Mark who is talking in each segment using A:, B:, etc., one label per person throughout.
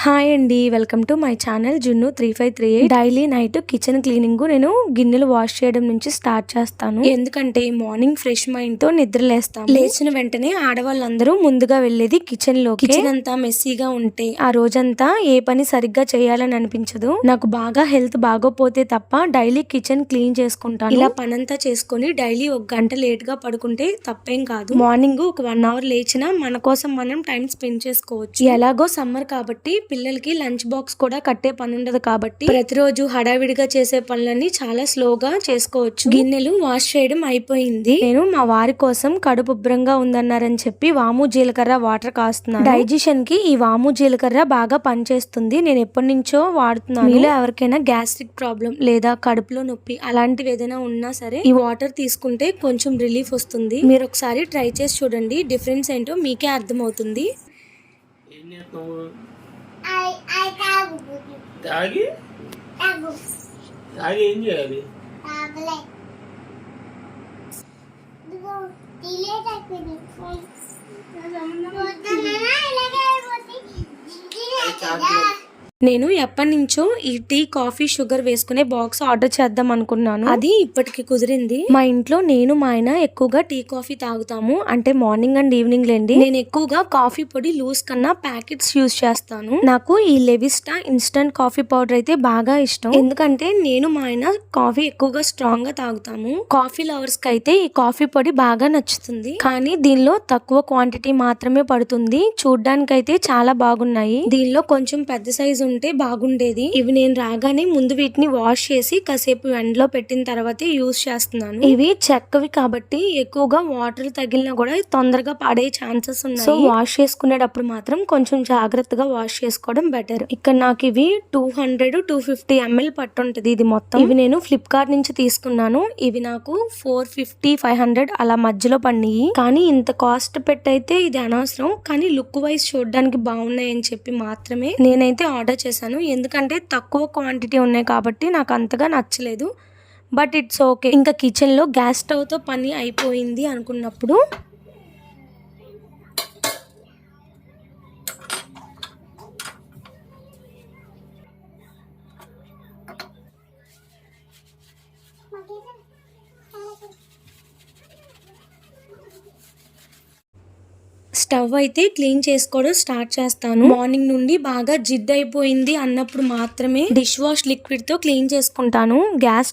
A: Hi అండి, welcome to my channel జున్ను 3538. Daily night kitchen cleaning నేను గిన్నెలు వాష్ చేయడం నుంచి స్టార్ట్ చేస్తాను. ఎందుకంటే మార్నింగ్ ఫ్రెష్ మైండ్ తో నిద్ర లేస్తాము. లేచిన వెంటనే ఆడవాళ్ళందరూ ముందుగా వెళ్లేది కిచెన్ లో. కిచెన్ అంతా మెస్సీగా ఉంటే ఆ రోజంతా ఏ పని సరిగ్గా చేయాలని అనిపించదు. నాకు బాగా హెల్త్ బాగోపోతే తప్ప డైలీ కిచెన్ క్లీన్ చేసుకుంటాను. ఇలా పనంతా చేసుకుని డైలీ 1 గంట లేట్ గా పడుకుంటే తప్పేం కాదు. మార్నింగ్ ఒక 1 అవర్ లేచినా మన కోసం మనం టైం స్పెండ్ చేసుకోవచ్చు. ఎలాగో సమ్మర్ కాబట్టి పిల్లలకి లంచ్ బాక్స్ కూడా కట్టే పని ఉండదు కాబట్టి ప్రతిరోజు హడావిడిగా చేసే పనులన్నీ చాలా స్లోగా చేసుకోవచ్చు. గిన్నెలు వాష్ చేయడం అయిపోయింది. నేను మా వారి కోసం కడుపు ఉబ్బరంగా ఉందన్నారని చెప్పి వాము జీలకర్ర వాటర్ కాస్తున్నాను. డైజెషన్ కి ఈ వాము జీలకర్ర బాగా పనిచేస్తుంది. నేను ఎప్పటి నుంచో వాడుతున్నాను. మీలో ఎవరికైనా గ్యాస్ట్రిక్ ప్రాబ్లం లేదా కడుపులో నొప్పి అలాంటివి ఏదైనా ఉన్నా సరే ఈ వాటర్ తీసుకుంటే కొంచెం రిలీఫ్ వస్తుంది. మీరు ఒకసారి ట్రై చేసి చూడండి, డిఫరెన్స్ ఏంటో మీకే అర్థమవుతుంది.
B: తాగి ఏం చేయాలి?
A: నేను ఎప్పటి నుంచో ఈ టీ కాఫీ షుగర్ వేసుకునే బాక్స్ ఆర్డర్ చేద్దాం అనుకున్నాను. అది ఇప్పటికి కుదిరింది. మా ఇంట్లో నేను మా ఆయన ఎక్కువగా టీ కాఫీ తాగుతాము. అంటే మార్నింగ్ అండ్ ఈవినింగ్ లేండి. నేను ఎక్కువగా కాఫీ పొడి లూజ్ కన్నా ప్యాకెట్స్ యూజ్ చేస్తాను. నాకు ఈ లెవిస్టా ఇన్స్టంట్ కాఫీ పౌడర్ అయితే బాగా ఇష్టం. ఎందుకంటే నేను మా ఆయన కాఫీ ఎక్కువగా స్ట్రాంగ్ గా తాగుతాము. కాఫీ లవర్స్ కి అయితే ఈ కాఫీ పొడి బాగా నచ్చుతుంది. కానీ దీనిలో తక్కువ క్వాంటిటీ మాత్రమే పడుతుంది. చూడ్డానికి అయితే చాలా బాగున్నాయి. దీనిలో కొంచెం పెద్ద సైజు ఉంటే బాగుండేది. ఇవి నేను రాగానే ముందు వీటిని వాష్ చేసి కాసేపు ఎండలో పెట్టిన తర్వాతే యూజ్ చేస్తున్నాను. ఇవి చెక్కవి కాబట్టి ఎక్కువగా వాటర్ తగిలినా కూడా తొందరగా పడే ఛాన్సెస్ ఉన్నాయి. సో వాష్ చేసుకునేటప్పుడు మాత్రం కొంచెం జాగ్రత్తగా వాష్ చేసుకోవడం బెటర్. ఇక్కడ నాకు ఇవి 200-250 ml పట్టుంటది ఇది మొత్తం. ఇవి నేను ఫ్లిప్కార్ట్ నుంచి తీసుకున్నాను. ఇవి నాకు 450-500 అలా మధ్యలో పడినాయి. కానీ ఇంత కాస్ట్ పెట్టయితే ఇది అనవసరం. కానీ లుక్ వైజ్ చూడడానికి బాగున్నాయి అని చెప్పి మాత్రమే నేనైతే ఆర్డర్ చేశాను. ఎందుకంటే తక్కువ క్వాంటిటీ ఉన్నాయి కాబట్టి నాకు అంతగా నచ్చలేదు. But it's okay. ఇంకా కిచెన్ లో గ్యాస్ స్టవ్ తో పని అయిపోయింది అనుకున్నప్పుడు స్టవ్ అయితే క్లీన్ చేసుకోవడం స్టార్ట్ చేస్తాను. మార్నింగ్ నుండి బాగా జిడ్ అయిపోయింది అన్నప్పుడు మాత్రమే డిష్ వాష్ లిక్విడ్ తో క్లీన్ చేసుకుంటాను. గ్యాస్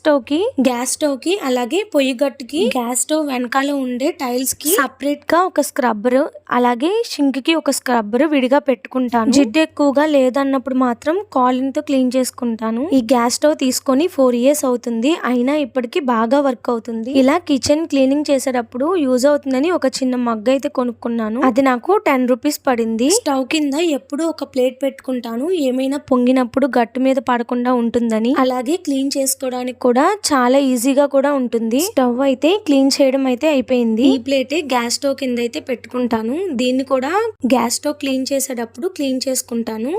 A: స్టవ్ కి అలాగే పొయ్యి గట్టుకి గ్యాస్ స్టవ్ వెనకాల ఉండే టైల్స్ కి సపరేట్ గా ఒక స్క్రబ్బర్, అలాగే షింక్ కి ఒక స్క్రబ్బర్ విడిగా పెట్టుకుంటాను. జిడ్ ఎక్కువగా లేదన్నప్పుడు మాత్రం కాలిన్ తో క్లీన్ చేసుకుంటాను. ఈ గ్యాస్ స్టవ్ తీసుకొని 4 years అవుతుంది. అయినా ఇప్పటికి బాగా వర్క్ అవుతుంది. ఇలా కిచెన్ క్లీనింగ్ చేసేటప్పుడు యూజ్ అవుతుందని ఒక చిన్న మగ్ అయితే కొనుక్కున్నాను. అది నాకు 10 రూపీస్ పడింది. స్టవ్ కింద ఎప్పుడు ఒక ప్లేట్ పెట్టుకుంటాను, ఏమైనా పొంగినప్పుడు గట్టు మీద పడకుండా ఉంటుందని. అలాగే క్లీన్ చేసుకోవడానికి కూడా చాలా ఈజీగా కూడా ఉంటుంది. స్టవ్ అయితే క్లీన్ చేయడం అయితే అయిపోయింది. ఈ ప్లేటే గ్యాస్ స్టవ్ కింద అయితే పెట్టుకుంటాను. దీన్ని కూడా గ్యాస్ స్టవ్ క్లీన్ చేసేటప్పుడు క్లీన్ చేసుకుంటాను.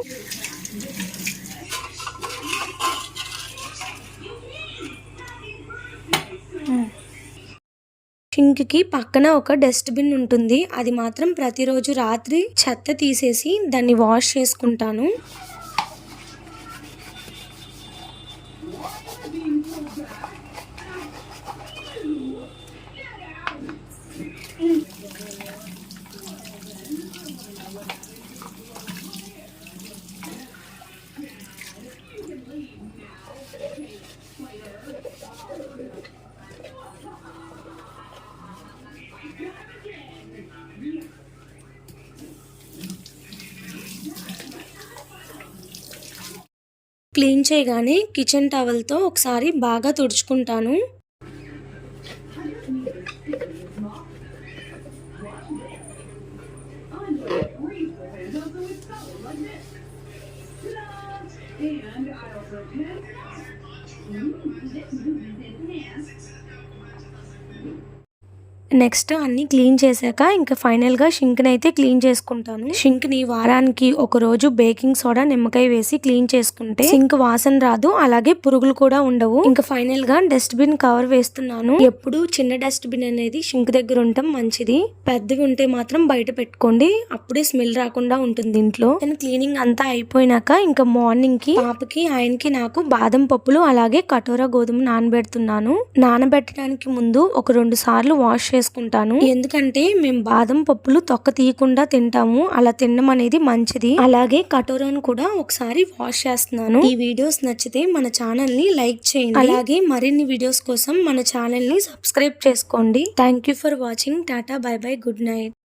A: సింక్ కి పక్కన ఒక డస్ట్ బిన్ ఉంటుంది. అది మాత్రం ప్రతిరోజు రాత్రి చెత్త తీసేసి దాన్ని వాష్ చేసుకుంటాను. క్లీన్ చేయగానే కిచెన్ టవల్తో ఒకసారి బాగా తుడుచుకుంటాను. నెక్స్ట్ అన్ని క్లీన్ చేశాక ఇంకా ఫైనల్ గా షింక్ ని అయితే క్లీన్ చేసుకుంటాను. షింక్ ని వారానికి ఒక రోజు బేకింగ్ సోడా నిమ్మకాయ వేసి క్లీన్ చేసుకుంటే సింక్ వాసన రాదు, అలాగే పురుగులు కూడా ఉండవు. ఇంకా ఫైనల్ గా డస్ట్ బిన్ కవర్ వేస్తున్నాను. ఎప్పుడు చిన్న డస్ట్ బిన్ అనేది షింక్ దగ్గర ఉండటం మంచిది, పెద్దవి ఉంటే మాత్రం బయట పెట్టుకోండి, అప్పుడే స్మెల్ రాకుండా ఉంటుంది ఇంట్లో. క్లీనింగ్ అంతా అయిపోయినాక ఇంకా మార్నింగ్ కి పాపకి ఆయనకి నాకు బాదం పప్పులు అలాగే కటోరా గోధుమ నానబెడుతున్నాను. నానబెట్టడానికి ముందు ఒక 2 సార్లు వాష్ చేసుకుంటాను, ఎందుకంటే మేము బాదం పప్పులు తొక్క తీయకుండా తింటాము, అలా తినడం అనేది మంచిది. అలాగే కటోరాను కూడా ఒకసారి వాష్ చేస్తున్నాను. ఈ వీడియోస్ నచ్చితే మన ఛానల్ ని లైక్ చేయండి, అలాగే మరిన్ని వీడియోస్ కోసం మన ఛానల్ ని సబ్స్క్రైబ్ చేసుకోండి. Thank you for watching. Tata, by by, good night.